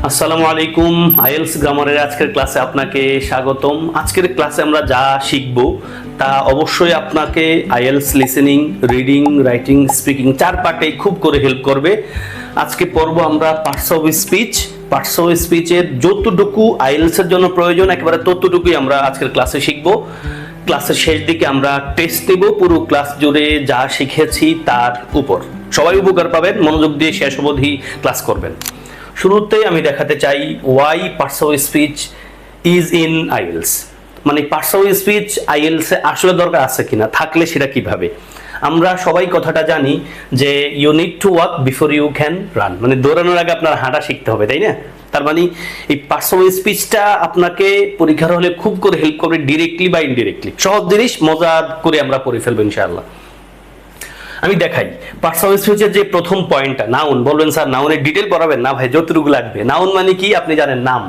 আসসালামু আলাইকুম। আইএলস গ্রামারের আজকের ক্লাসে আপনাকে স্বাগতম। আজকের ক্লাসে আমরা যা শিখব তা অবশ্যই আপনাকে IELTS listening, reading, writing, speaking 4 পার্টে খুব করে হেল্প করবে। আজকে পড়ব আমরা parts of speech. Parts of স্পিচের যতটুকু আইএলস এর জন্য প্রয়োজন একেবারে ততটুকুই আমরা আজকের ক্লাসে শিখব। ক্লাসের শেষ দিকে আমরা টেস্ট দেব পুরো ক্লাস জুড়ে যা শিখেছি তার উপর। সবাই উপকার পাবেন, মনোযোগ দিয়ে শেষ অবধি ক্লাস করবেন। শুরুতেই আমি দেখাতে চাই why parts of speech is in IELTS, মানে পার্টস অফ স্পিচ আইএলস এ আসলে দরকার আছে কিনা, থাকলে সেটা কিভাবে। আমরা সবাই কথাটা জানি যে you need to walk before you can run, মানে দৌড়ানোর আগে আপনার হাঁটা শিখতে হবে, তাই না? তার মানে এই পার্টস অফ স্পিচটা আপনাকে পরীক্ষার হলে খুব করে হেল্প করবে, ডিরেক্টলি বা ইনডিরেক্টলি। সহজ জিনিস মজা করে আমরা পড়ে ফেলবো ইনশাআল্লাহ। আমি দেখাই পার্টস অফ স্পিচের যে প্রথম পয়েন্টটা নাউন। বলবেন স্যার নাউনের ডিটেল পড়াবেন? না ভাই, যতটুকু লাগবে। নাউন মানে কি আপনি জানেন, নাম।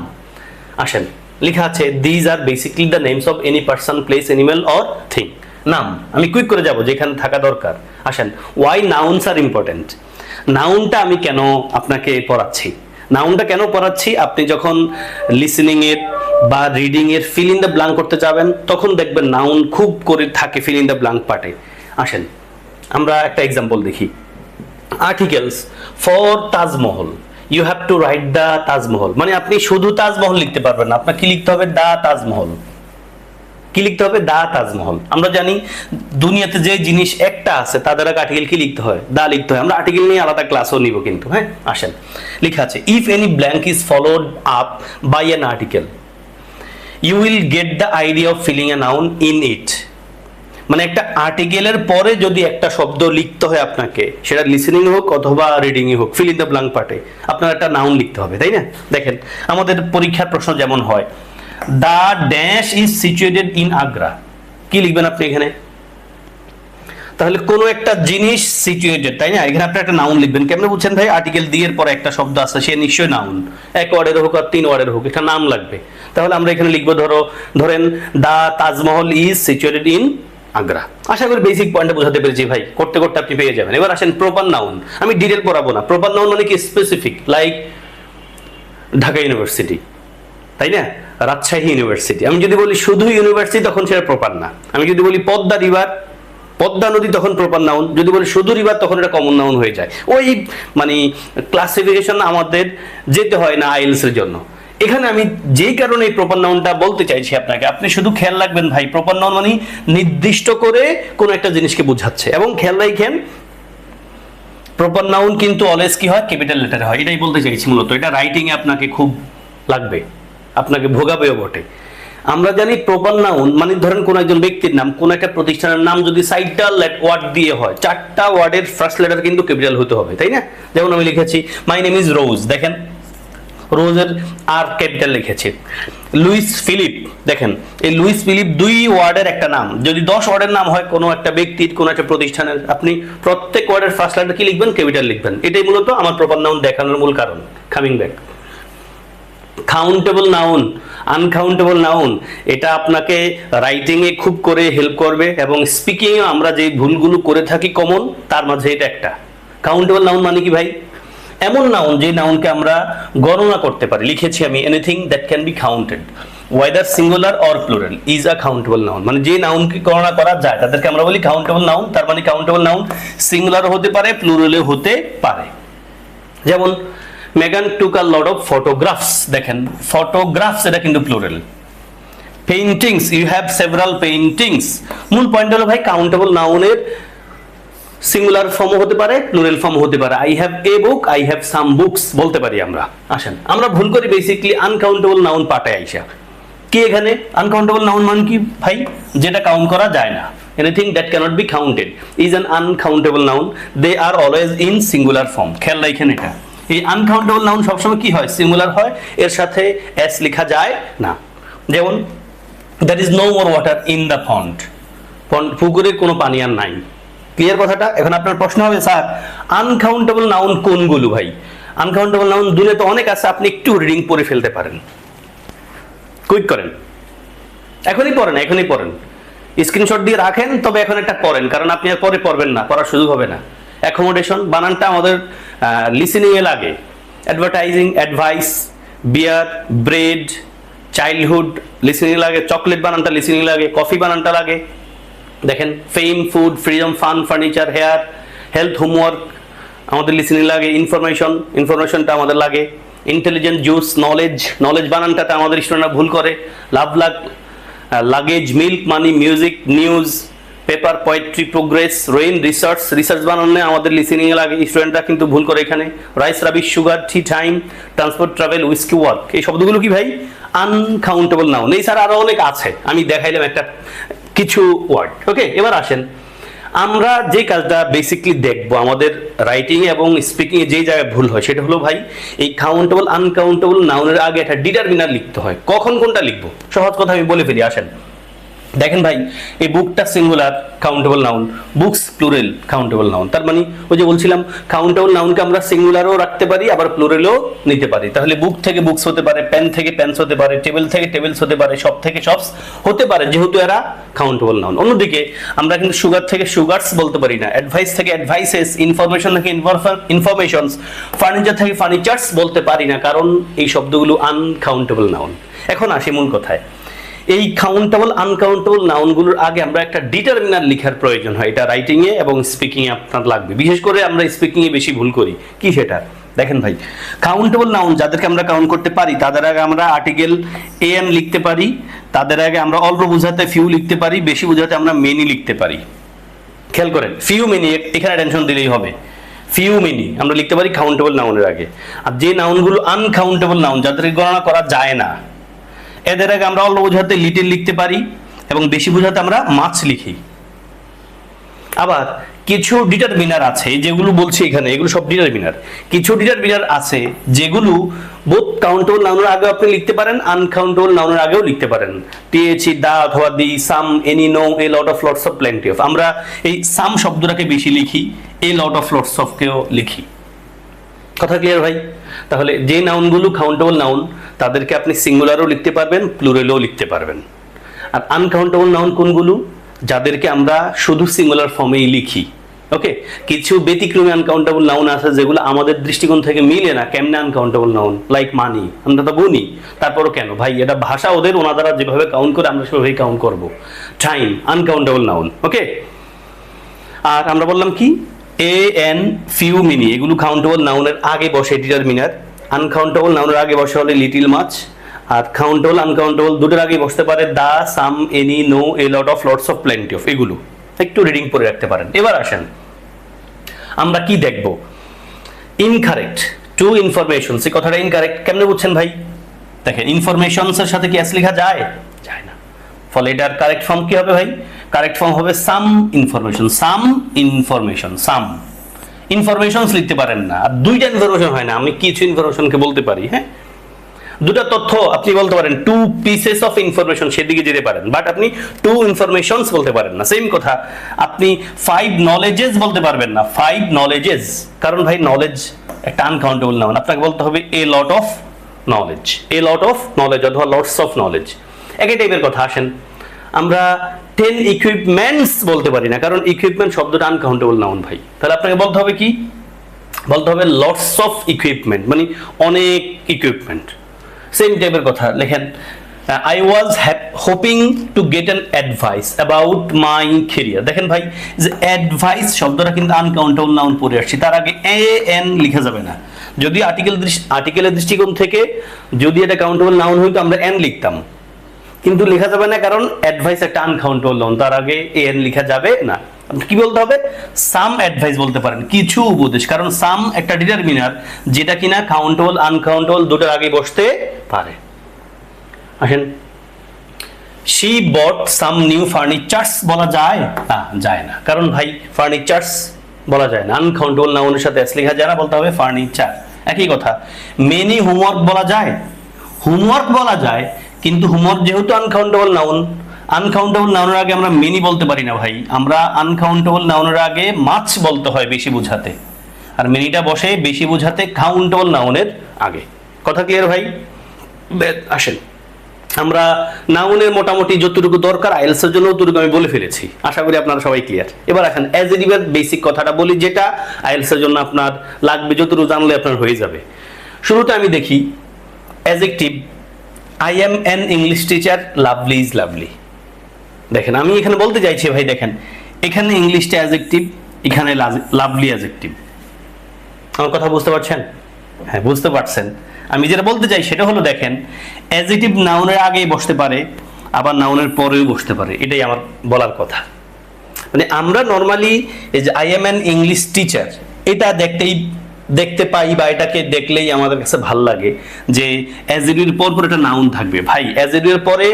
আসেন, লেখা আছে these are basically the names of any person, place, animal or thing. নাম আমি কুইক করে যাব যেখানে থাকা দরকার। আসেন, ওয়াই নাউনস আর ইম্পর্টেন্ট। নাউনটা আমি কেন আপনাকে পড়াচ্ছি, নাউনটা কেন পড়াচ্ছি, আপনি যখন লিসেনিং এর বা রিডিং এর ফিল ইন দ্য ব্ল্যাঙ্ক করতে যাবেন তখন দেখবেন নাউন খুব করে থাকে ফিল ইন দ্য ব্ল্যাঙ্ক পার্টে। আসেন আমরা একটা এক্সাম্পল দেখি। Articles for Taj Mahal, you have to write the Taj Mahal. মানে আপনি শুধু তাজমহল লিখতে পারবেন না, আপনার কি লিখতে হবে? দা তাজমহল। কি লিখতে হবে? দা তাজমহল। আমরা জানি দুনিয়াতে যে জিনিস একটা আছে তাদের আগে আর্টিকেল কি লিখতে হয়? দা লিখতে হয়। আমরা আর্টিকেল নিয়ে আলাদা ক্লাসও নিব কিন্তু। হ্যাঁ, আসেন, লেখা আছে if any blank is followed up by an article you will get the idea of filling a noun in it. মানে একটা আর্টিকেলের পরে যদি একটা শব্দ লিখতে হয় আপনাকে, সেটা লিসেনিং হোক অথবা রিডিং হোক, ফিল ইন দ্য ব্ল্যাঙ্ক পার্টে আপনার একটা নাউন লিখতে হবে, তাই না? দেখেন আমাদের পরীক্ষার প্রশ্ন যেমন হয় the dash is situated in Agra, কি লিখবেন আপনি এখানে? তাহলে কোন একটা জিনিস সিচুয়েটেড, তাই না? এখানে আপনি একটা নাউন লিখবেন। কেমনে বুঝছেন ভাই? আর্টিকেল দিয়ে পরে একটা শব্দ আছে, সে নিশ্চয়ই নাউন। 1 ওয়ার্ডের হোক আর 3 ওয়ার্ডের হোক, একটা নাম লাগবে। তাহলে আমরা এখানে লিখবো, ধরেন the Taj Mahal is situated in Agra. আশা করি বেসিক পয়েন্টটা বোঝাতে পেরেছি ভাই, করতে করতে আপনি পেয়ে যাবেন। এবার আসেন প্রপার নাউন। আমি ডিটেল পড়াবো না। প্রপার নাউন মানে কি? স্পেসিফিক, লাইক ঢাকা ইউনিভার্সিটি, তাই না? রাজশাহী ইউনিভার্সিটি। আমি যদি বলি শুধু ইউনিভার্সিটি তখন সেটা প্রপার না। আমি যদি বলি পদ্মা রিভার, পদ্মা নদী, তখন প্রপার নাউন। যদি বলি শুধু রিভার তখন এটা কমন নাউন হয়ে যায়। ওই মানে ক্লাসিফিকেশন আমাদের যেতে হয় না আইএলস এর জন্য। এখানে আমি যেই কারণে এই প্রপার নাউনটা বলতে চাইছি আপনাকে, আপনি শুধু খেয়াল রাখবেন ভাই, প্রপার নাউন মানে নির্দিষ্ট করে কোন একটা জিনিসকে বোঝাচ্ছে। এবং খেয়াল রাখেন প্রপার নাউন কিন্তু অলওয়েজ কি হয়? ক্যাপিটাল লেটারে হয়। এটাই বলতে চাইছি মূলত। এটা রাইটিং এ আপনাকে খুব লাগবে, আপনাকে ভোগাবেও বটে। আমরা জানি প্রপার নাউন মানে ধরেন কোন একজন ব্যক্তির নাম, কোন একটা প্রতিষ্ঠানের নাম যদি 4টা ওয়ার্ড দিয়ে হয়, 4টা ওয়ার্ডের ফার্স্ট লেটার কিন্তু ক্যাপিটাল হতে হবে, তাই না? যেমন আমি লিখেছি মাই নেম ইজ রোজ, দেখেন রোজের আর ক্যাপিটাল লিখেছি। লুইস ফিলিপ, দেখেন এই লুইস ফিলিপ 2 ওয়ার্ডের একটা নাম। যদি 10 ওয়ার্ডের নাম হয় কোনো একটা ব্যক্তির, কোনো একটা প্রতিষ্ঠানের, আপনি প্রত্যেক ওয়ার্ডের ফার্স্ট লেটার কি লিখবেন? ক্যাপিটাল লিখবেন। এটাই মূলত আমার প্রপার নাউন দেখানোর মূল কারণ। Coming back, countable noun, uncountable noun, এটা আপনাকে রাইটিং এ খুব করে হেল্প করবে এবং স্পিকিং এ আমরা যে ভুলগুলো করে থাকি কমন, তার মাঝে এটা একটা। কাউন্টেবল নাউন মানে কি ভাই? এমন নাউন যে নাউনকে আমরা গণনা করতে পারি। লিখেছি আমি anything that can be counted weather singular or plural is a countable noun. মানে যে নাউনকে গণনা করা যায় তাদেরকে আমরা বলি কাউন্টেবল নাউন। তার মানে কাউন্টেবল নাউন সিঙ্গুলারও হতে পারে, প্লুরালও হতে পারে। যেমন Megan took a lot of photographs, দেখেন ফটোগ্রাফস এটা কিন্তু plural. Paintings, you have several paintings. মূল পয়েন্ট হলো ভাই কাউন্টেবল নাউনের সিঙ্গুলার ফর্মও হতে পারে, প্লুরাল ফর্মও হতে পারে। I have a book, I have some books বলতে পারি আমরা। আসেন, আমরা ভুল করি বেসিক্যালি আনকাউন্টেবল নাউন পাটে আইসা। কি এখানে আনকাউন্টেবল নাউন মানে কি ভাই? যেটা কাউন্ট করা যায় না। Anything that cannot be counted is an uncountable noun. They are always in singular form. খেয়াল রাখেন এটা। এই আনকাউন্টেবল নাউন সবসময় কি হয়? সিঙ্গুলার হয়, এর সাথে এস লেখা যায় না। যেমন there is no more water in the pond, পুকুরে কোনো পানি আর নাই। ক্লিয়ার কথাটা? এখন আপনার প্রশ্ন হবে স্যার আনকাউন্টেবল নাউন কোনগুলো ভাই? আনকাউন্টেবল নাউন দুনিয়াতে অনেক আছে, আপনি একটু রিডিং পড়ে ফেলতে পারেন। কুইক করেন, এখনই পড়েন, এখনই পড়েন, স্ক্রিনশট দিয়ে রাখেন, তবে এখন একটা পড়েন, কারণ আপনি আর পরে পড়বেন না, পড়ার সুযোগ হবে না। অ্যাকোমোডেশন বানানটা আমাদের লিসেনিং এ লাগে। Advertising, advice, beer, bread, childhood listening লাগে, চকলেট বানানটা লিসেনিং লাগে, কফি বানানটা লাগে। দেখেন fame, food, freedom, fun, furniture, hair, health, homework আমাদের লিসেনিং লাগে, ইনফরমেশনটা আমাদের লাগে, ইন্টেলিজেন্ট, জুস, নলেজ বানানটাতে আমাদের স্টুডেন্টরা ভুল করে, love, luggage, milk, money, music, news, paper, poetry, progress, rain, research বানানে আমাদের লিসেনিং লাগে, স্টুডেন্টরা কিন্তু ভুল করে এখানে, rice, rubbish, sugar, tea, time, transport, travel, whisky, work, এই শব্দগুলো কি ভাই আনকাউন্টেবল নাউন। এই স্যার আরো অনেক আছে, আমি দেখাইলাম একটা কিছু ওয়ার্ড। ওকে, এবার আসেন আমরা যে কাজটা বেসিকলি দেখবো আমাদের রাইটিং এবং স্পিকিং এ যে জায়গায় ভুল হয় সেটা হলো ভাই এই কাউন্টেবল আনকাউন্টেবল নাউনের আগে একটা ডিটারমিনার লিখতে হয়। কখন কোনটা লিখবো, সহজ কথা আমি বলে ফেলি, আসেন দেখেন ভাই এই বুকটা singular countable noun, books plural countable noun. তার মানে ওই যে বলছিলাম কাউন্টেবল নাউনকে আমরা সিঙ্গুলারও রাখতে পারি আবার প্লুরালও নিতে পারি। তাহলে বুক থেকে বুকস হতে পারে, পেন থেকে পেন্স হতে পারে, টেবিল থেকে টেবিলস হতে পারে, শপ থেকে শপস হতে পারে, যেহেতু এরা কাউন্টেবল নাউন। অন্যদিকে আমরা কিন্তু সুগার থেকে সুগারস বলতে পারি না, অ্যাডভাইস থেকে অ্যাডভাইসেস, ইনফরমেশন থেকে ইনফরমেশনস, ফার্নিচার থেকে ফার্নিচার্স বলতে পারি না, কারণ এই শব্দগুলো আনকাউন্টেবল নাউন। এখন আসি মূল কথায়, এই কাউন্টেবল আনকাউন্টেবল নাউনগুলোর আগে আমরা একটা ডিটারমিনার লেখার প্রয়োজন হয়। এটা রাইটিং এ এবং স্পিকিং এ আপনার লাগবে, বিশেষ করে আমরা স্পিকিং এ বেশি ভুল করি। কি সেটা দেখেন ভাই, কাউন্টেবল নাউন যাদেরকে আমরা কাউন্ট করতে পারি তাদের আগে আমরা আর্টিকেল এন লিখতে পারি, তাদের আগে আমরা অল্প বোঝাতে ফিউ লিখতে পারি, বেশি বোঝাতে আমরা মেনি লিখতে পারি। খেয়াল করেন ফিউ মেনি, এখানে টেনশন দিলেই হবে। ফিউ মেনি আমরা লিখতে পারি কাউন্টেবল নাউনের আগে। আর যে নাউনগুলো আনকাউন্টেবল নাউন, যাদেরকে গণনা করা যায় না, এদের আগে আমরা অল্প বোঝাতে লিটিল লিখতে পারি এবং বেশি বোঝাতে আমরা মাছ লিখি। আবার কিছু ডিটারমিনার আছে যেগুলো বলছি এখানে, এগুলো সব ডিটারমিনার। কিছু ডিটারমিনার আছে যেগুলো বোথ কাউন্টেবল নাউনের আগে আপনি লিখতে পারেন, আনকাউন্টেবল নাউনের আগেও লিখতে পারেন। টিএচই, দা অথবা the, some, any, no, a lot of, lots of, plenty of. আমরা এই সাম শব্দটাকে বেশি লিখি, a lot of, lots of কেও লিখি। কথা ক্লিয়ার ভাই? তাহলে যে নাউনগুলো কাউন্টেবল নাউন তাদেরকে আপনি সিঙ্গুলারও লিখতে পারবেন, প্লুরালও লিখতে পারবেন। আর আনকাউন্টেবল নাউন কোনগুলো, যাদেরকে আমরা শুধু সিঙ্গুলার ফর্মেই লিখি। ওকে, কিছু ব্যতিক্রমী আনকাউন্টেবল নাউন আছে যেগুলো আমাদের দৃষ্টিকোণ থেকে মিলে না। কেমনে আনকাউন্টেবল নাউন? লাইক মানি, আমরা তো গুনি, তারপরও কেন ভাই এটা ভাষা ওদের, ওনারা যেভাবে কাউন্ট করে আমরা সেভাবেই কাউন্ট করব। Time uncountable noun. ওকে, আর আমরা বললাম কি এ এন, ফিউ, মিনি, এগুলো কাউন্টেবল নাউনের আগে বসে ডিটারমিনার। আনকাউন্টেবল নাউনের আগে বসে হলে লিটিল, মাছ। আর কাউন্টেবল আনকাউন্টেবল দুটোর আগে বসতে পারে the, some, any, no, a lot of, lots of, plenty of. এগুলো একটু রিডিং করে রাখতে পারেন। এবার আসেন আমরা কি দেখব, ইনকারেক্ট টু ইনফরমেশনস। এই কথাটা ইনকারেক্ট কেমনে বুঝছেন ভাই? দেখেন ইনফরমেশনস এর সাথে কি এস লেখা যায়? যায় না। ফলে এটার কারেক্ট ফর্ম কি হবে ভাই? কারেক্ট ফর্ম হবে সাম ইনফরমেশন, সাম ইনফরমেশন, সাম ইনফরমেশনস লিখতে পারেন না। আর দুইটা ইনফরমেশন হয় না, আমি কিছু ইনফরমেশনকে বলতে পারি। হ্যাঁ, দুটা তথ্য আপনি বলতে পারেন, টু পিসেস অফ ইনফরমেশন, সেদিকে যেতে পারেন, বাট আপনি টু ইনফরমেশনস বলতে পারেন না। সেম কথা আপনি ফাইভ নলেজেস বলতে পারবেন না, ফাইভ নলেজেস, কারণ ভাই নলেজ একটা আনকাউন্টেবল নাউন। আপনাকে বলতে হবে a lot of knowledge, a lot of knowledge অথবা লটস অফ নলেজ, একই টাইপের কথা। আসেন আমরা 10 ইকুইপমেন্টস বলতে পারি না, কারণ ইকুইপমেন্ট শব্দটা আনকাউন্টেবল নাউন ভাই। তাহলে আপনাকে বলতে হবে কি? বলতে হবে লটস অফ ইকুইপমেন্ট, মানে অনেক ইকুইপমেন্ট। সেম টাইপের কথা লেখেন, I was hoping to get an advice about my career. দেখেন ভাই যে অ্যাডভাইস শব্দটা কিন্তু আনকাউন্টেবল নাউন পড়ে আসছে, তার আগে এ এন লিখা যাবে না। যদি আর্টিকেলের দৃষ্টিকোণ থেকে যদি এটা কাউন্টেবল নাউন হইতো আমরা এন লিখতাম, কিন্তু লেখা যাবে না কারণ অ্যাডভাইস একটা আনকাউন্টেবল নাউন, তার আগে এন লেখা যাবে না। কি বলতে হবে? সাম অ্যাডভাইস বলতে পারেন, কিছু উপদেশ, কারণ সাম একটা ডিটারমিনার যেটা কিনা কাউন্টেবল আনকাউন্টেবল দুটোর আগে বসতে পারে। আসেন, she bought some new furnitures বলা যায় না? যায় না, কারণ ভাই ফার্নিচার্স বলা যায় না, আনকাউন্টেবল নাউনের সাথে এস লেখা যায় না, বলতে হবে ফার্নিচার। একই কথা, মেনি হোমওয়ার্ক বলা যায়? হোমওয়ার্ক বলা যায়, কিন্তু হোমওয়ার্ক যেহেতু আনকাউন্টেবল নাউন, আনকাউন্টেবল নাউনের আগে আমরা মেনি বলতে পারি না ভাই, আমরা আনকাউন্টেবল নাউনের আগে মাছ বলতে হয় বেশি বোঝাতে, আর মেনিটা বসে বেশি বোঝাতে কাউন্টেবল নাউনের আগে। কথা ক্লিয়ার ভাই? আসেন আমরা নাউনের মোটামুটি যতটুকু দরকার আইএলটিএস এর জন্য ততটুকু আমি বলে ফেলেছি, আশা করি আপনারা সবাই ক্লিয়ার। এবার এখন অ্যাডজেক্টিভের বেসিক কথাটা বলি, যেটা আইএলটিএস এর জন্য আপনার লাগবে, যতটুকু জানলে আপনার হয়ে যাবে। শুরুতে আমি দেখি adjective, I am an English teacher, lovely is lovely. দেখেন আমি এখানে বলতে চাইছি ভাই, দেখেন এখানে ইংলিশটা অ্যাডজেক্টিভ, এখানে লাভলি অ্যাডজেক্টিভ। আমার কথা বুঝতে পারছেন? হ্যাঁ বুঝতে পারছেন। আমি যেটা বলতে চাই সেটা হলো, দেখেন অ্যাডজেক্টিভ নাউনের আগে বসতে পারে, আবার নাউনের পরেও বসতে পারে, এটাই আমার বলার কথা। মানে আমরা নর্মালি এই যে I am an English teacher, এটা দেখতে পাই বা এটাকে দেখলেই আমাদের কাছে ভাল লাগে যে অ্যাডজেক্টিভের পর পর একটা নাউন থাকবে। ভাই অ্যাডজেক্টিভের পরে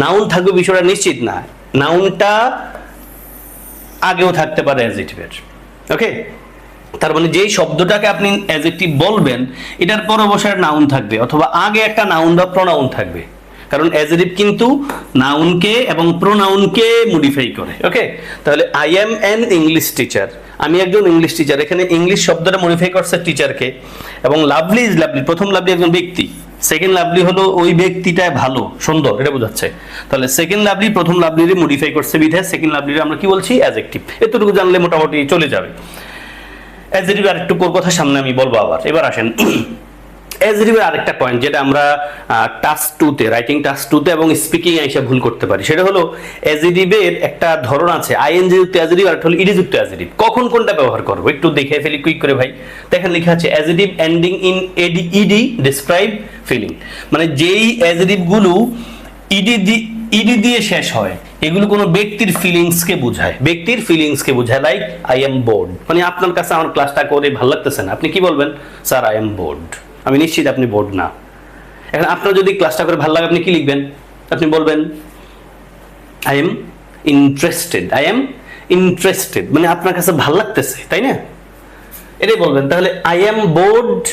নাউন থাকবে বিষয়টা নিশ্চিত না, নাউনটা আগেও থাকতে পারে অ্যাডজেক্টিভের। ওকে, তার মানে যেই শব্দটাকে আপনি অ্যাডজেক্টিভ বলবেন এটার পর অবশ্যই নাউন থাকবে, অথবা আগে একটা নাউন বা প্রোনাউন থাকবে, কারণ অ্যাডজেক্টিভ কিন্তু নাউনকে এবং প্রোনাউনকে মডিফাই করে। ওকে, তাহলে I am an English teacher, আমি একজন ইংলিশ টিচার, এখানে ইংলিশ শব্দটা মডিফাই করছে টিচারকে। এবং লাভলি ইজ লাভলি, প্রথম লাভলি একজন ব্যক্তি, সেকেন্ড লাভলি হলো ওই ব্যক্তিটা ভালো সুন্দর, এটা বোঝাচ্ছে। তাহলে সেকেন্ড লাভলি প্রথম লাভলিরে মডিফাই করছে বিধায় সেকেন্ড লাভলিরে আমরা কি বলছি? অ্যাডজেক্টিভ। এতটুকু জানলে মোটামুটি চলে যাবে। অ্যাডজেক্টিভ আর একটু কথা সামনে আমি বলবো আবার। এবার আসেন অ্যাডজেক্টিভের আরেকটা পয়েন্ট যেটা আমরা টাস্ক 2 তে, রাইটিং টাস্ক 2 তে এবং স্পিকিং এ এসে ভুল করতে পারি, সেটা হলো অ্যাডজেক্টিভের একটা ধরন আছে আইএনজি যুক্ত অ্যাডজেক্টিভ আর একটা হলো ইডি যুক্ত অ্যাডজেক্টিভ। কখন কোনটা ব্যবহার করব একটু দেখে ফেলি কুইক করে ভাই। দেখেন লেখা আছে adjective ending in ED ED describe feeling, মানে যেই অ্যাডজেক্টিভ গুলো ইডি দিয়ে শেষ হয় এগুলো কোনো ব্যক্তির ফিলিংসকে বোঝায়, ব্যক্তির ফিলিংসকে বোঝায়। লাইক আই এম বোর্ড, মানে আপনার কাছে আমার ক্লাসটা করে ভালো লাগতেছে না, আপনি কি বলবেন? Sir I am bored. আমি নিশ্চিত আপনি বোর্ড না। এখন আপনার যদি ক্লাসটা করে ভালো লাগে আপনি কি লিখবেন? আপনি বলবেন I M interested, I am interested, মানে আপনার কাছে ভালো লাগতেছে, তাই না? এটাই বলবেন। তাহলে আই এম বোর্ড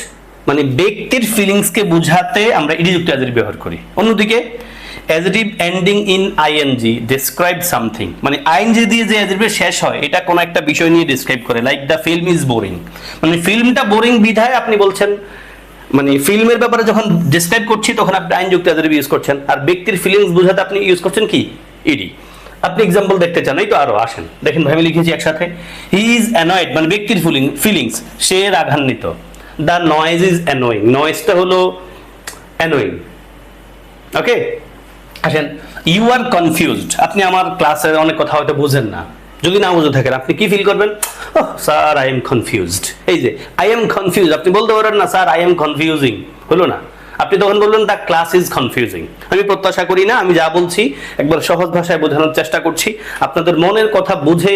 মানে ব্যক্তির ফিলিংসকে বোঝাতে আমরা ইডি যুক্ত অ্যাডজেক্টিভ ব্যবহার করি। অন্যদিকে adjective ending in ING describe something, মানে আইএনজি দিয়ে যে অ্যাডজেক্টিভ শেষ হয় এটা কোনো একটা বিষয় নিয়ে ডেসক্রাইব করে। Like the film is boring, মানে ফিল্মটা বোরিং বিধায় আপনি বলছেন, মানে ফিল্মের ব্যাপারে যখন ডেসক্রাইব করছি তখন আপনি আইন যুক্ত অ্যাডজেক্টিভ ইউজ করছেন, আর ব্যক্তির ফিলিংস বোঝাতে আপনি ইউজ করছেন কি? ইডি। আপনি এক্সাম্পল দেখতে চান? এই তো আরো আসেন, দেখেন ভাই আমি লিখেছি একসাথে, হি ইজ অ্যানয়েড মানে ব্যক্তির ফিলিংস, সে রাগান্বিত। দ্য নয়েজ ইজ অ্যানোয়িং, নয়েজটা হলো অ্যানোয়িং। ওকে, আসেন ইউ আর কনফিউজড, আপনি আমার ক্লাসের অনেক কথা হয়তো বুঝেন না, যদি না বুঝে থাকেন আপনি কি ফিল করবেন? ওহ স্যার আই এম কনফিউজড। এই যে আই এম কনফিউজ, আপনি বলতে পারেন না স্যার আই এম কনফিউজিং, হলো না? আপনি তখন বললেন দ্য ক্লাস ইজ কনফিউজিং। আমি প্রত্যাশা করি না, আমি যা বলছি একবার সহজ ভাষায় বোঝানোর চেষ্টা করছি, আপনাদের মনের কথা বুঝে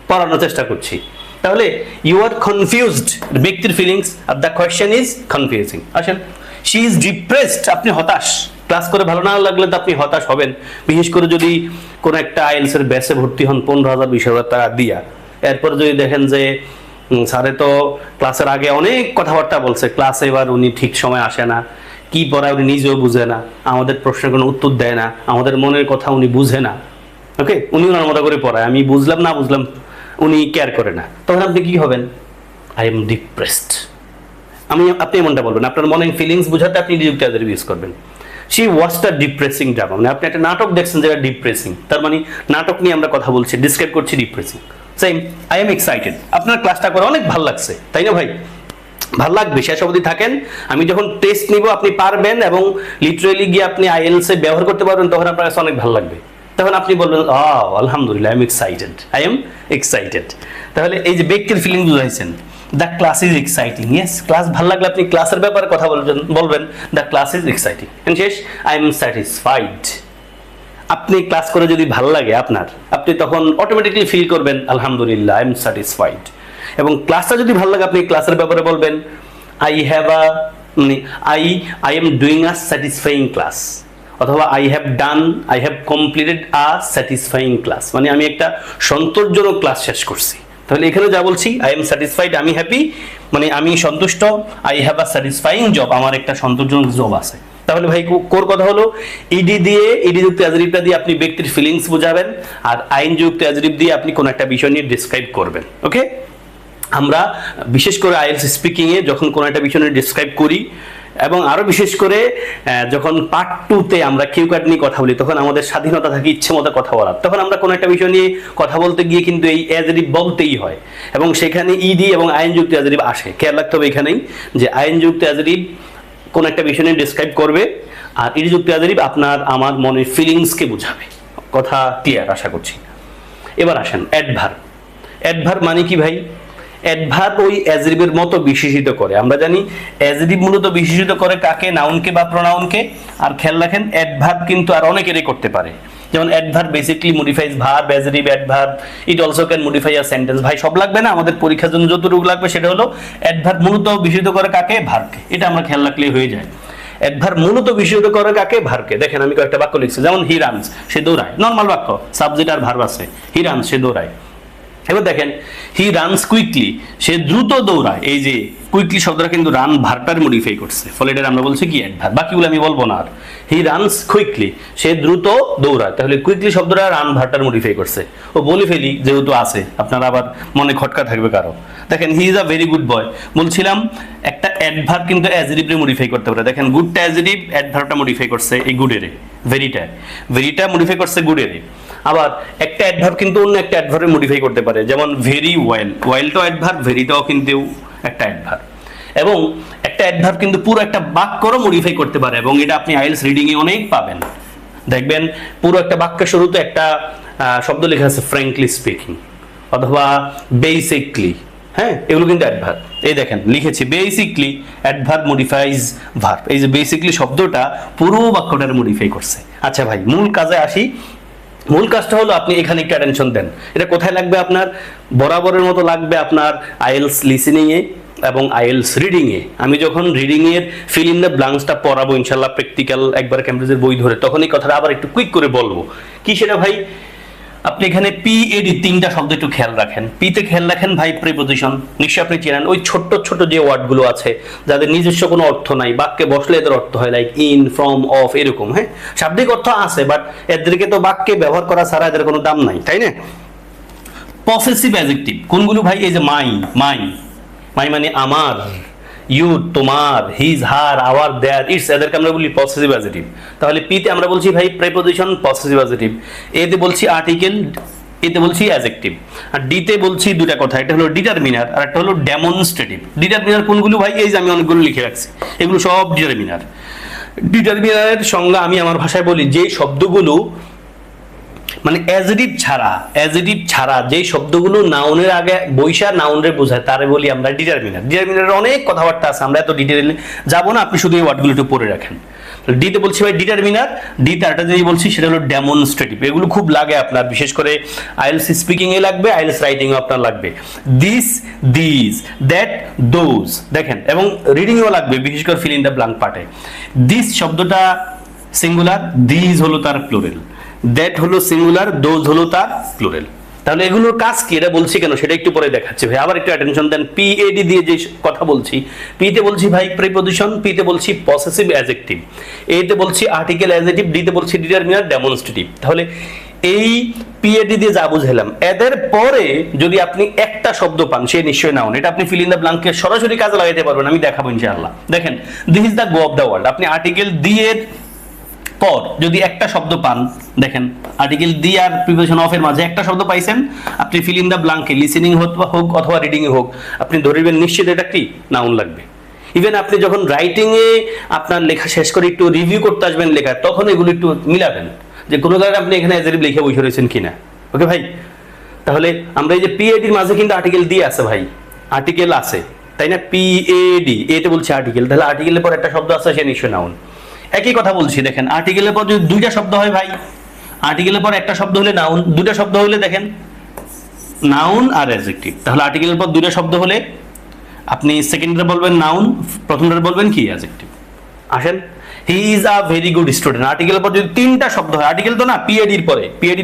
পড়ানোর চেষ্টা করছি। তাহলে ইউ আর কনফিউজড ব্যক্তির feelings, are the question is confusing. আসেন শি ইজ ডিপ্রেসড, আপনি হতাশ, ক্লাস করে ভালো না লাগলে তো আপনি হতাশ হবেন, বিশেষ করে যদি কোনো একটা আইএলস এর ব্যাচে ভর্তি হন 15,000 20,000 টাকা দিয়া, এরপর যদি দেখেন যে স্যারে তো ক্লাসের আগে অনেক কথাবার্তা বলছে, ক্লাসে এবার উনি ঠিক সময় আসে না, কি পড়ায় উনি নিজেও বুঝে না, আমাদের প্রশ্নের কোনো উত্তর দেয় না, আমাদের মনের কথা উনি বুঝে না। ওকে, উনি ওনার মতো করে পড়ায়, আমি বুঝলাম না বুঝলাম উনি কেয়ার করে না, তখন আপনি কি হবেন? I am depressed. আপনি এমনটা বলবেন, আপনার মনের ফিলিংস বোঝাতে আপনি ডিরেক্ট অ্যাডজেক্টিভ ইউজ করবেন। She watched a depressing drama, মানে আপনি একটা নাটক দেখছেন যেটা ডিপ্রেসিং, তার মানে নাটক নিয়ে আমরা কথা বলছি, ডিসক্রাইব করছি depressing. Same I am excited, আপনার ক্লাসটা করে অনেক ভালো লাগছে, তাই না ভাই? ভালো লাগবে, শেষ অবধি থাকেন, আমি যখন টেস্ট নিব আপনি পারবেন এবং লিটারেলি গিয়ে আপনি আইএলস এ ব্যবহার করতে পারবেন, তখন আপনার কাছে অনেক ভালো লাগবে, তখন আপনি বলবেন আলহামদুলিল্লাহ I am excited, I am excited. তাহলে এই যে ব্যক্তির ফিলিং বুঝাইছেন, the class is exciting, yes class ভালো লাগলে আপনি ক্লাসের ব্যাপারে কথা বলবেন দ্য ক্লাস ইজ এক্সাইটিং। শেষ আই এম স্যাটিসফাইড, আপনি ক্লাস করে যদি ভালো লাগে আপনার, আপনি তখন অটোমেটিকলি ফিল করবেন আলহামদুলিল্লাহ আই এম স্যাটিসফাইড। এবং ক্লাসটা যদি ভালো লাগে আপনি ক্লাসের ব্যাপারে বলবেন I am doing a satisfying class, অথবা I have completed a satisfying class, মানে আমি একটা সন্তোষজনক ক্লাস শেষ করছি। তাহলে এখানে যা বলছি আই এম স্যাটিসফাইড, আমি হ্যাপি, মানে আমি সন্তুষ্ট, I have a satisfying job, আমার একটা সন্তোষজনক জব আছে। তাহলে ভাই কোর কথা হলো ইডি যুক্ত অ্যাডজেক্টিভটা দিয়ে আপনি ব্যক্তির ফিলিংস বোঝাবেন, আর আইন যুক্ত অ্যাডজেক্টিভ দিয়ে আপনি কোন একটা বিষয় নিয়ে ডিসক্রাইব করবেন। ওকে, আমরা বিশেষ করে আইএলটিএস স্পিকিং এ যখন কোন একটা বিষয় নিয়ে ডিসক্রাইব করি, এবং আরো বিশেষ করে যখন পার্ট 2 তে আমরা কিউ কার্ড নিয়ে কথা বলি, তখন আমাদের স্বাধীনতা থাকে ইচ্ছে মতো কথা বলার, তখন আমরা কোন একটা বিষয় নিয়ে কথা বলতে গিয়ে কিন্তু এই অ্যাডজেক্টিভ বলতেই হয়, এবং সেখানে ইডি এবং আইন যুক্ত অ্যাডজেক্টিভ আসে। খেয়াল রাখতে হবে এখানেই যে আইন যুক্ত অ্যাডজেক্টিভ কোন একটা বিষয় নিয়ে ডেসক্রাইব করবে, আর ইরযুক্ত অ্যাডজেক্টিভ আপনার আমার মনের ফিলিংসকে বোঝাবে। কথা ক্লিয়ার আশা করছি। এবার আসেন অ্যাডভার্ব। অ্যাডভার্ব মানে কি ভাই? অ্যাডভার্ব ওই অ্যাডজেক্টিভের মতো বিশেষিত করে। আমরা জানি অ্যাডজেক্টিভ মূলত বিশেষিত করে কাকে? নাউনকে বা প্রোনাউনকে। আর খেয়াল রাখেন অ্যাডভার্ব কিন্তু আর অনেকেরই করতে পারে। যেমন adverb basically modifies verb, adjective adverb, it also can modify a sentence. ভাই সব লাগবে না, আমাদের পরীক্ষার জন্য যতটুকু লাগবে সেটা হলো অ্যাডভার্ব মূলত বিশেষিত করে কাকে? ভার্বকে। এটা আমরা খেয়াল রাখলেই হয়ে যায়। অ্যাডভার্ব মূলত বিশেষিত করে কাকে? ভার্বকে। দেখেন আমি কয়েকটা বাক্য লিখছি, যেমন হি রানস, সে দৌড়ায়, নরমাল বাক্য, সাবজেক্ট আর ভার্ব আছে। হি রানস, সে দৌড়ায়। এবার দেখেন হি রানস কুইকলি, সে দ্রুত দৌড়ায়। এই যে কুইকলি শব্দটা কিন্তু রান ভার্বটার মডিফাই করছে, ফলে এটা আমরা বলছি কি? অ্যাডভার্ব। বাকিগুলো আমি বলবো না আর। হি রানস কুইকলি, সে দ্রুত দৌড়ায়, তাহলে কুইকলি শব্দটা রান ভার্বটার মডিফাই করছে। ও বলে ফেলি যেহেতু আছে, আপনার আবার মনে খটকা থাকবে কারো। দেখেন হি is a very good boy, বলছিলাম একটা অ্যাডভার্ব কিন্তু অ্যাডজেক্টিভে মডিফাই করতে পারে। দেখেন গুডটা অ্যাডজেক্টিভ, অ্যাডভার্বটা মডিফাই করছে এই গুডেরে, ভেরিটা মডিফাই করছে গুডেরে। আবার একটা অ্যাডভার্ব কিন্তু অন্য একটা অ্যাডভার্বে মডিফাই করতে পারে, যেমন ভেরি ওয়েল, ওয়েলটাও অ্যাডভার্ব, ভেরিটাও কিন্তু একটা অ্যাডভার্ব। এবং একটা অ্যাডভার্ব কিন্তু পুরো একটা বাক্যরও মডিফাই করতে পারে, এবং এটা আপনি আইএলটিএস রিডিং এ অনেক পাবেন। দেখবেন পুরো একটা বাক্যের শুরুতে একটা শব্দ লেখা আছে ফ্র্যাঙ্কলি স্পিকিং অথবা বেসিকলি, হ্যাঁ, এগুলো কিন্তু অ্যাডভার্ব। এই দেখেন লিখেছি বেসিকলি অ্যাডভার্ব মডিফাইজ ভার্ব। এই যে বেসিকলি শব্দটা পুরো বাক্যটার মডিফাই করছে। আচ্ছা ভাই, মূল কাজে আসি। মূল কাজটা হলো আপনি এখানে একটু অ্যাটেনশন দেন। এটা কোথায় লাগবে আপনার? বরাবরের মতো লাগবে আপনার আইএলটিএস লিসেনিং এ এবং আইএলটিএস রিডিং এ। আমি যখন রিডিং এর ফিল ইন দ্য ব্ল্যাঙ্কসটা পড়াবো ইনশাআল্লাহ প্র্যাকটিক্যাল একবার ক্যামব্রিজের বই ধরে, তখন এই কথাটা আবার একটু কুইক করে বলবো। কি সেটা ভাই? আপনি এখানে পিএডি তিনটা শব্দ একটু খেয়াল রাখেন। পিতে খেয়াল রাখেন ভাই প্রিপোজিশন, নিশ্চয়ই আপনি চেনেন। ওই ছোট্ট ছোট যে ওয়ার্ডগুলো আছে যাদের নিজস্ব কোনো অর্থ নাই, বাক্যে বসলে এদের অর্থ হয় লাইক ইন, ফ্রম, অফ, এরকম। হ্যাঁ, শাব্দিক অর্থ আছে, বাট এদেরকে তো বাক্যে ব্যবহার করা ছাড়া এদের কোনো দাম নাই, তাই না? পসেসিভ অ্যাডজেক্টিভ কোনগুলো ভাই? এই যে মাই, মাই, মাই মানে আমার, ইউ তোমার, his her, our, their, its, এদেরকে আমরা বলি পসেসিভ অ্যাডজেক্টিভ। তাহলে পিতে আমরা বলছি ভাই প্রিপোজিশন, পসেসিভ অ্যাডজেক্টিভ। এতে বলছি আর্টিকেল, এতে বলছি অ্যাডজেক্টিভ। আর ডিতে বলছি দুটা কথা, একটা হলো ডিটারমিনার আর একটা হলো ডেমনস্ট্রেটিভ। ডিটারমিনার কোনগুলো ভাই? এই যে আমি অনেকগুলো লিখে রাখছি, এগুলো সব ডিটারমিনার। ডিটারমিনারের সংজ্ঞা আমি আমার ভাষায় বলি, যে শব্দগুলো মানে অ্যাডজেক্টিভ ছাড়া যে শব্দগুলো নাউনের আগে বৈশা নাউনরে বোঝায় তারে বলি আমরা ডিটারমিনার। ডিটারমিনারের অনেক কথাবার্তা আছে, আমরা এত ডিটেইলে যাব না, আপনি শুধু এই ওয়ার্ডগুলো একটু পড়ে রাখেন। ডিতে বলছি ভাই ডিটারমিনার, ডিতে আরেকটা যেই বলছি সেটা হলো ডেমনস্ট্রেটিভ। এগুলো খুব লাগে আপনার, বিশেষ করে আইএলটিএস স্পিকিং এ লাগবে, আইএলটিএস রাইটিং এ আপনার লাগবে। দিস, দিস, দ্যাট, দোজ, দেখেন, এবং রিডিং এও লাগবে, বিশেষ করে ফিল ইন দ্য ব্ল্যাঙ্ক পার্টে। দিস শব্দটা সিঙ্গুলার, দিস হলো তার প্লুরাল, দ্যাট হলো সিঙ্গুলার, দোজ হলো তার প্লুরাল। তাহলে এগুলোর কাজ কি এটা বলছি কেন সেটা একটু পরে দেখাচ্ছি ভাই। আবার একটু অ্যাটেনশন দেন। পিএডি দিয়ে যে কথা বলছি, পিতে বলছি ভাই প্রিপোজিশন, পিতে বলছি পসেসিভ অ্যাডজেক্টিভ, এতে বলছি আর্টিকেল অ্যাডজেক্টিভ, ডিতে বলছি ডিটারমিনার, ডেমনস্ট্রেটিভ। তাহলে এই পিএডি দিয়ে যা বুঝালাম, এদের পরে যদি আপনি একটা শব্দ পান সে নিশ্চয়ই নাউন। এটা আপনি ফিল ইন দ্য ব্ল্যাঙ্কে সরাসরি কাজে লাগাইতে পারবেন, আমি দেখাবো ইনশাআল্লাহ। দেখেন this is the go of the world, আপনি আর্টিকেল দিয়ে পর যদি একটা শব্দ পান, দেখেন আর্টিকেল দি আর প্রিপোজিশন অফ এর মাঝে একটা শব্দ পাইছেন, আপনি ফিল ইন দ্য ব্ল্যাঙ্কে লিসেনিং হোক অথবা রিডিং এ হোক, আপনি ধরবেন নিশ্চিত এটা কি নাউন লাগবে। ইভেন আপনি যখন রাইটিং এ আপনার লেখা শেষ করে একটু রিভিউ করতে আসবেন লেখা, তখন এগুলো একটু মিলাবেন যে কোনো কারণে আপনি এখানে অ্যাডজেক্টিভ লিখে বসে রয়েছেন কিনা। ওকে ভাই, তাহলে আমরা এই যে পিএডির মাঝে কিন্তু আর্টিকেল দি আছে ভাই, আর্টিকেল আছে, তাই না? পিএডি, এতে বলছে আর্টিকেল, তাহলে আর্টিকেলের পর একটা শব্দ আছে, সে নিশ্চয় নাউন। একই কথা বলছি, দেখেন আর্টিকেলের পর যদি দুইটা শব্দ হয় ভাই, আর্টিকেলের পর একটা শব্দ হলে নাউন, দুইটা শব্দ হলে দেখেন নাউন আর অ্যাডজেক্টিভ। তাহলে আর্টিকেলের পর দুইটা শব্দ হলে আপনি সেকেন্ডে বলবেন নাউন, প্রথমটা বলবেন কি? অ্যাডজেক্টিভ। আসেন, he is a very good student. আর্টিকেলের পর যদি তিনটা শব্দ হয়, আর্টিকেল তো না, পিএডির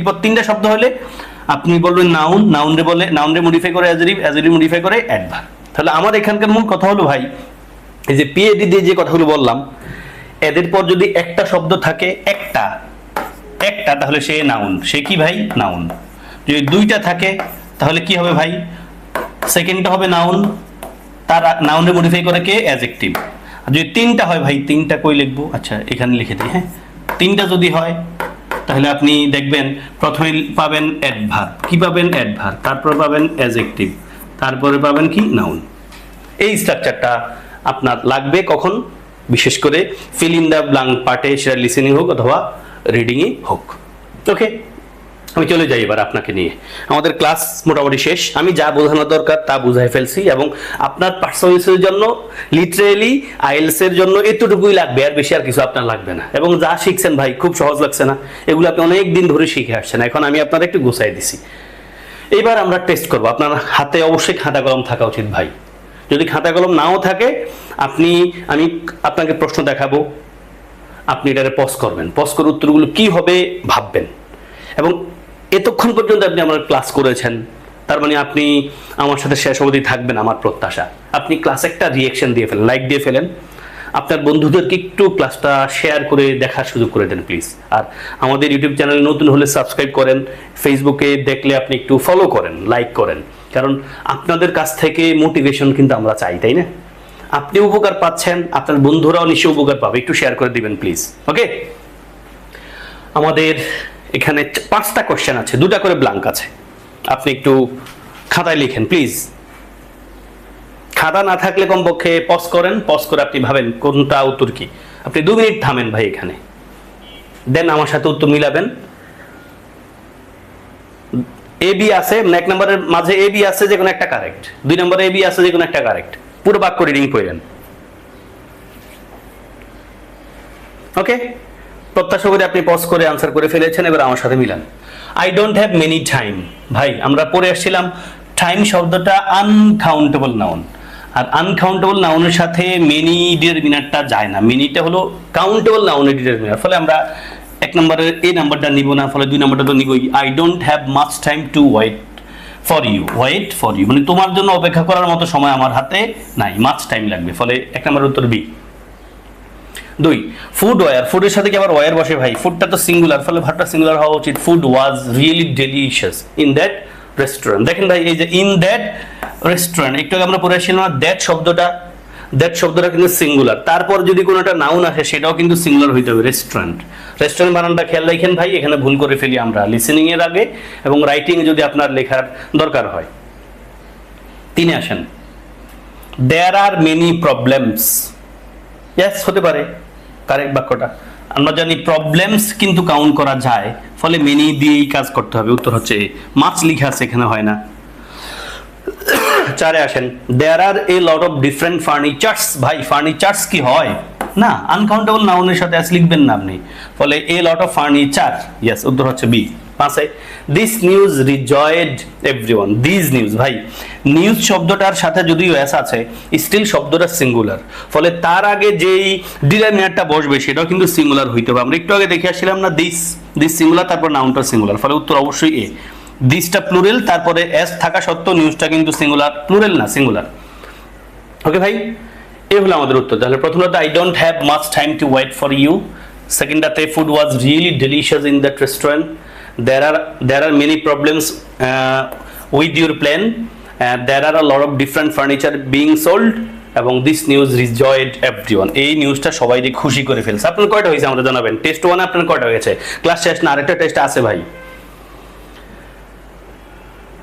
পর তিনটা শব্দ হলে আপনি বলবেন নাউন, নাউনরে মডিফাই করে অ্যাডজেক্টিভ, অ্যাডজেক্টিভ মডিফাই করে অ্যাডভার্ব। তাহলে আমার এখানকার মূল কথা হলো ভাই, এই যে পিএডি দিয়ে যে কথাগুলো বললাম, এদের পর যদি একটা শব্দ থাকে, একটা তাহলে সে নাউন, সে কি ভাই? নাউন। যদি দুইটা থাকে তাহলে কি হবে ভাই? সেকেন্ডটা হবে নাউন, তার নাউনে মডিফাই করে কে? অ্যাডজেক্টিভ। আর যদি তিনটা হয় ভাই, তিনটা কই লিখবো? আচ্ছা এখানে লিখে দিই। হ্যাঁ, তিনটা যদি হয় তাহলে আপনি দেখবেন প্রথমে পাবেন অ্যাডভার্ব, কি পাবেন? অ্যাডভার্ব, তারপর পাবেন অ্যাডজেক্টিভ, তারপরে পাবেন কি? নাউন। এই স্ট্রাকচারটা আপনার লাগবে কখন? বিশেষ করে ফিল ইন দ্য ব্ল্যাঙ্ক পার্টে, সেটা লিসেনিং হোক অথবা রিডিংই হোক। ওকে, আমি চলে যাই এবার আপনাকে নিয়ে। আমাদের ক্লাস মোটামুটি শেষ। আমি যা বোঝানো দরকার তা বুঝাই ফেলছি, এবং আপনার পার্সোনালিটির জন্য লিটারেলি আইএলটিএস এর জন্য এতটুকুই লাগবে, আর বেশি আর কিছু আপনার লাগবে না। এবং যা শিখছেন ভাই খুব সহজ লাগছে না? এগুলো আপনি অনেক দিন ধরে শিখে আসছেন, এখন আমি আপনার একটু গুছাই দিছি। এবার আমরা টেস্ট করব। আপনার হাতে অবশ্যই খাতা কলম থাকা উচিত ভাই। যদি খাতা কলম নাও থাকে, আমি আপনাকে প্রশ্ন দেখাবো, আপনি এটারে পজ করবেন, পজ করে উত্তরগুলো কি হবে ভাববেন। এবং এতক্ষণ পর্যন্ত আপনি আমার ক্লাস করেছেন, তার মানে আপনি আমার সাথে শেষ অবধি থাকবেন আমার প্রত্যাশা। আপনি ক্লাসে একটা রিয়েকশন দিয়ে ফেলেন, লাইক দিয়ে ফেলেন, আপনার বন্ধুদেরকে একটু ক্লাসটা শেয়ার করে দেখার সুযোগ করে দেন প্লিজ। আর আমাদের ইউটিউব চ্যানেল নতুন হলে সাবস্ক্রাইব করেন, ফেসবুকে দেখলে আপনি একটু ফলো করেন, লাইক করেন, কারণ আপনাদের কাছ থেকে মোটিভেশন কিন্তু আমরা চাই, তাই না? আপনি উপকার পাচ্ছেন, আপনার বন্ধুরাও নিশ্চয়ই উপকার পাবে, একটু শেয়ার করে দিবেন প্লিজ। ওকে, আমাদের এখানে 5টা কোশ্চেন আছে, 2টা করে ব্ল্যাঙ্ক আছে, আপনি একটু খাতায় লিখেন প্লিজ। খাতা না থাকলে কমপক্ষে পজ করেন, পজ করে আপনি ভাবেন কোনটা উত্তর কি। আপনি 2 মিনিট থামেন ভাই এখানে, দেন আমার সাথে উত্তর মিলাবেন। এ বি আছে, 1 নম্বরের মাঝে এ বি আছে, যে কোনো একটা কারেক্ট। 2 নম্বরে এ বি আছে, যে কোনো একটা কারেক্ট। পুরো বাক্য রিডিং পড়েন। ওকে, প্রত্যাশা করি আপনি পজ করে আনসার করে ফেলেছেন। এবার আমার সাথে Milan. I don't have many time. ভাই আমরা পড়ে আসছিলাম টাইম শব্দটা আনকাউন্টেবল নাউন, আর আনকাউন্টেবল নাউনের সাথে মেনি ডিটারমিনারটা যায় না। মেনিটা হলো কাউন্টেবল নাউনের ডিটারমিনার, ফলে আমরা 1 নম্বরের এই নাম্বারটা নিব না, ফলে 2 নম্বরটা তো নিবই। I don't have much time to wait for you. Wait for you মানে তোমার জন্য অপেক্ষা করার মতো সময় আমার হাতে নাই, মাচ টাইম লাগবে, ফলে 1 নম্বরের উত্তর বি। 2, food war. ফুডের সাথে কি আবার ওয়ার বসে ভাই? ফুডটা তো সিঙ্গুলার, ফলে ভার্বটা সিঙ্গুলার হওয়া উচিত। Food was really delicious in that restaurant. দেখেন ভাই, এই যে ইন দ্যাট রেস্টুরেন্ট, একটু আগে আমরা পড়ে আসছিলাম না, দ্যাট শব্দটা কিন্তু সিঙ্গুলার। তারপর যদি কোনো একটা নাউন আসে, সেটাও কিন্তু সিঙ্গুলার হইতে হবে। রেস্টুরেন্ট বানানটা খেয়াল রাখেন ভাই, এখানে ভুল করে ফেলি আমরা লিসেনিং এর আগে, এবং রাইটিং যদি আপনার লেখার দরকার হয়। 3 আসেন, দেয়ার আর মেনি প্রবলেমস। ইয়েস, হতে পারে কারেক্ট বাক্যটা। আমরা জানি প্রবলেমস কিন্তু কাউন্ট করা যায়, ফলে মেনি দিয়েই কাজ করতে হবে। উত্তর হচ্ছে মাছ লিখা আছে, এখানে হয় না। 4 আসেন, দেয়ার আর এ লট অফ ডিফারেন্ট ফার্নিচার্স। ভাই ফার্নিচার্স কি হয় না? আনকাউন্টেবল নাউনের সাথে এস লিখবেন না আপনি, ফলে a lot of furniture. Yes, উত্তর হচ্ছে B. 5, this news rejoiced everyone. This news, ভাই নিউজ শব্দটার সাথে যদিও এস আছে, স্টিল শব্দটা সিঙ্গুলার, ফলে তার আগে যেই ডিটারমিনারটা বসবে সেটাও কিন্তু সিঙ্গুলার হইতে হবে। আমরা একটু আগে দেখে আসছিলাম না, দিস সিঙ্গুলার, তারপর নাউনটা সিঙ্গুলার, ফলে উত্তর অবশ্যই এ। দিসটা প্লুরাল, তারপরে এস থাকা সত্ত্বেও নিউজটা কিন্তু সিঙ্গুলার, প্লুরাল না সিঙ্গুলার। ওকে ভাই, এই হলো আমাদের উত্তর। তাহলে প্রথমত I don't have much time to wait for you. সেকেন্ডটাতে food was really delicious in that restaurant. there are many problems with your plan. There are a lot of different furniture being sold, এবং this news rejoiced everyone. এই নিউজটা সবাইকে খুশি করে ফেলছে। আপনার কয়টা হয়েছে আমরা জানাবেন। টেস্ট 1 আপনার কয়টা হয়েছে? ক্লাস শেষ না, আরেকটা টেস্ট আছে ভাই,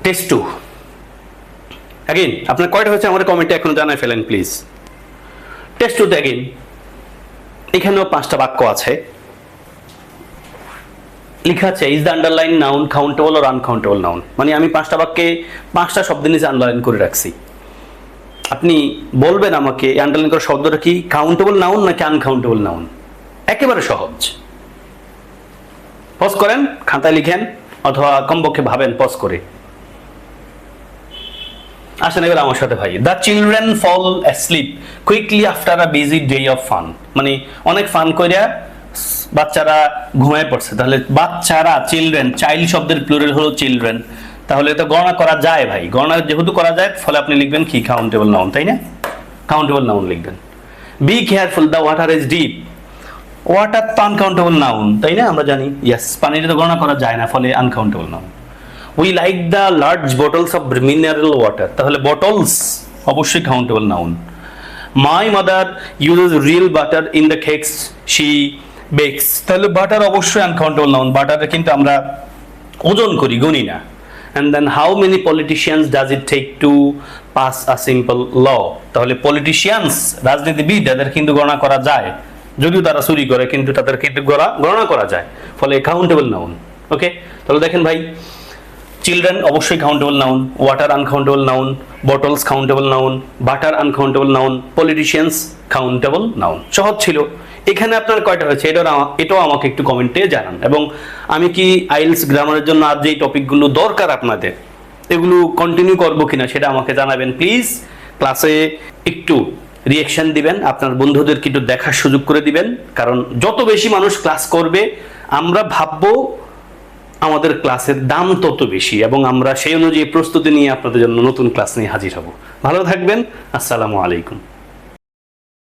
টেস্ট 2। অ্যাগেন আপনার কয়টা হয়েছে আমাদের কমেন্টে এখন জানাই ফেলেন প্লিজ। টেস্ট 2 তে অ্যাগেন এখানেও 5টা বাক্য আছে, লেখা আছে is the underline noun countable or uncountable noun. মানে আমি 5টা বাক্যে 5টা শব্দ নিচে আন্ডারলাইন করে রাখছি। আপনি বলবেন আমাকে আন্ডারলাইন করা শব্দটা কি কাউন্টেবল নাউন নাকি আনকাউন্টেবল নাউন। একেবারে সহজ। পজ করেন, খাতায় লিখেন, অথবা কমপক্ষে ভাবেন পজ করে। আসেন এবার আমার সাথে ভাই। The children fall asleep quickly after a busy day of fun. মানে অনেক ফান কইরা বাচ্চারা ঘুমায় পড়ছে। তাহলে বাচ্চারা, চিলড্রেন, চাইল্ড শব্দের প্লুরাল হলো চিলড্রেন, তাহলে এটা গণনা করা যায় ভাই। গণনা যেহেতু করা যায়, ফলে আপনি লিখবেন কি কাউন্টেবল নাউন, তাই না? কাউন্টেবল নাউন লিখবেন। Be careful, the water is deep. Water তো আনকাউন্টেবল নাউন, তাই না? আমরা জানি। ইয়েস, পানিটা তো গণনা করা যায় না, ফলে uncountable noun. We like the large bottles of mineral water. তাহলে বটলস অবশ্যই countable noun. My mother uses real butter in the cakes she bakes. তাহলে বাটার অবশ্যই আনকাউন্টেবল নাউন। বাটারে কিন্তু আমরা ওজন করি, গুনি না। And then how many politicians does it take to pass a simple law. তাহলে পলিটিশিয়ানস, রাজনীতিবিদ, এদের কিন্তু গণনা করা যায়, যদিও তারা চুরি করে কিন্তু তাদের কিন্তু গণনা করা যায়, ফলে কাউন্টেবল নাউন। ওকে, তাহলে দেখেন ভাই, চিলড্রেন অবশ্যই countable noun, water uncountable noun, bottles countable noun, butter uncountable noun, politicians countable noun. সহজ ছিল। এখানে আপনার কয়টা হয়েছে এটাও আমাকে একটু কমেন্টে জানান। এবং আমি কি আইএলস গ্রামারের জন্য আজ যেই টপিকগুলো দরকার আপনাদের, এগুলো কন্টিনিউ করবো কিনা সেটা আমাকে জানাবেন প্লিজ। ক্লাসে একটু রিয়াকশন দিবেন, আপনার বন্ধুদেরকে একটু দেখার সুযোগ করে দিবেন, কারণ যত বেশি মানুষ ক্লাস করবে আমরা ভাববো আমাদের ক্লাসের দাম তত বেশি, এবং আমরা সেই অনুযায়ী প্রস্তুতি নিয়ে আপনাদের জন্য নতুন ক্লাস নিয়ে হাজির হব। ভালো থাকবেন। আসসালামু আলাইকুম।